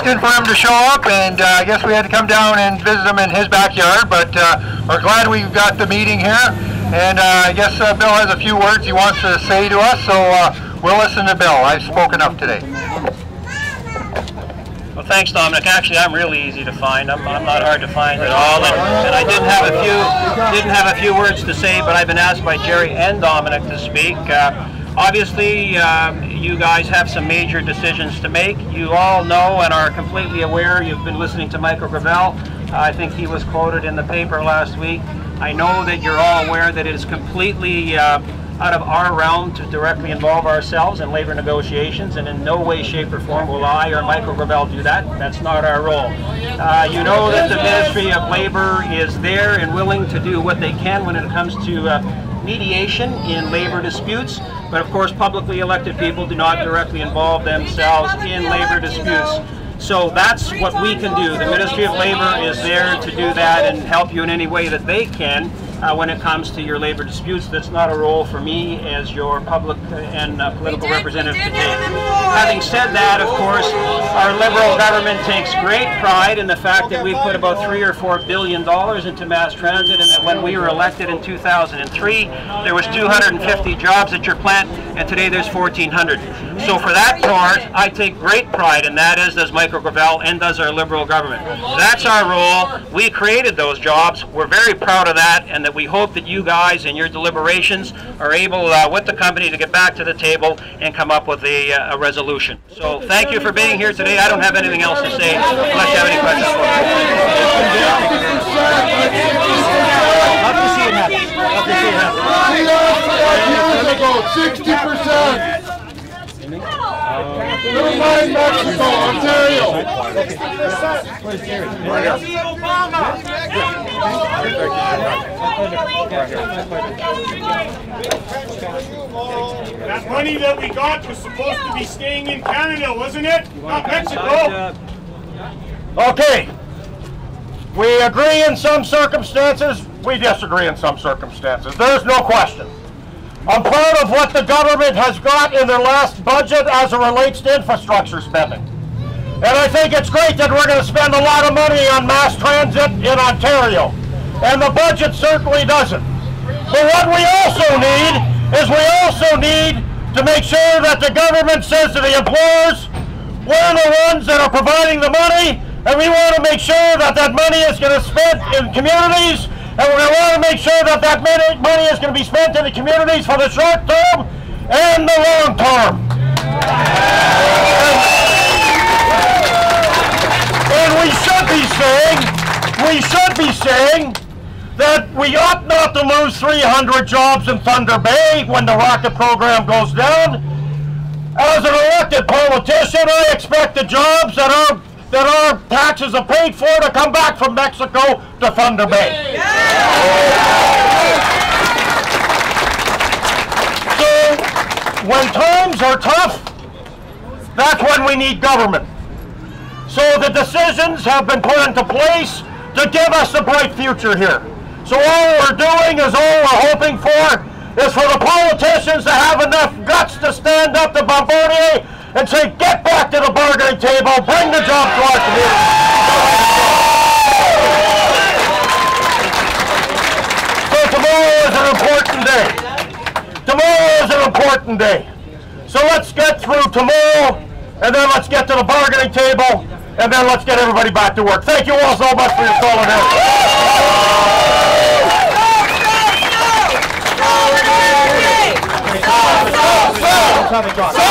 expecting for him to show up, and I guess we had to come down and visit him in his backyard, but we're glad we've got the meeting here, and I guess Bill has a few words he wants to say to us, so we'll listen to Bill. I've spoken enough today. Well, thanks, Dominic. Actually, I'm really easy to find. I'm not hard to find at all, and I didn't have a few words to say, but I've been asked by Jerry and Dominic to speak. Obviously, you guys have some major decisions to make. You all know and are completely aware. You've been listening to Michael Gravel. I think he was quoted in the paper last week. I know that you're all aware that it is completely out of our realm to directly involve ourselves in labor negotiations, and in no way, shape, or form will I or Michael Gravel do that. That's not our role. You know that the Ministry of Labor is there and willing to do what they can when it comes to mediation in labor disputes, but of course publicly elected people do not directly involve themselves in labor disputes. So that's what we can do. The Ministry of Labor is there to do that and help you in any way that they can when it comes to your labor disputes. That's not a role for me as your public and political representative to take. Having said that, of course, our Liberal government takes great pride in the fact that we put about $3 or $4 billion into mass transit, and that when we were elected in 2003, there was 250 jobs at your plant, and today there's 1,400. So for that part, I take great pride in that, as does Michael Gravel and does our Liberal government. That's our role. We created those jobs. We're very proud of that, and that we hope that you guys in your deliberations are able with the company to get back to the table and come up with a resolution. So thank you for being here today. I don't have anything else to say unless you have any questions for me. Love to see it happen. Love to see it happen. 60%. Never mind Mexico, Ontario. That money that we got was supposed to be staying in Canada, wasn't it? Not Mexico. Okay. We agree in some circumstances, we disagree in some circumstances. There's no question. I'm proud of what the government has got in their last budget as it relates to infrastructure spending. And I think it's great that we're going to spend a lot of money on mass transit in Ontario. And the budget certainly doesn't. But what we also need is to make sure that the government says to the employers, we're the ones that are providing the money, and we want to make sure that that money is going to be spent in communities. And we're going to want to make sure that that money is going to be spent in the communities for the short term and the long term. And we should be saying that we ought not to lose 300 jobs in Thunder Bay when the rocket program goes down. As an elected politician, I expect the jobs that our taxes are paid for to come back from Mexico to Thunder Bay. So, when times are tough, that's when we need government. So the decisions have been put into place to give us a bright future here. So all we're doing is, all we're hoping for is for the politicians to have enough guts to stand up to Bombardier and say, get back to the bargaining table, bring the job to our community. So tomorrow is an important day. Tomorrow is an important day. So let's get through tomorrow, and then let's get to the bargaining table, and then let's get everybody back to work. Thank you all so much for your solidarity. Solidarity!